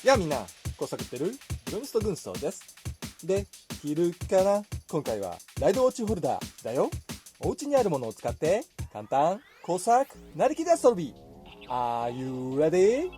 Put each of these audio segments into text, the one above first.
やあみんな、工作ってるビロニスト軍曹です。できるかな。今回はライドウォッチホルダーだよ。お家にあるものを使って簡単工作なりきり遊び。Are you ready?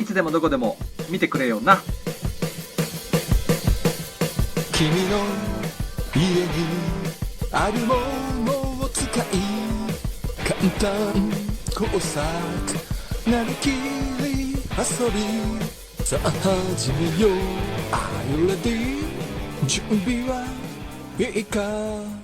いつでもどこでも見てくれよな。君の家にあるものを使い簡単工作なりきり遊びさあ始めよう Are you ready 準備はいいか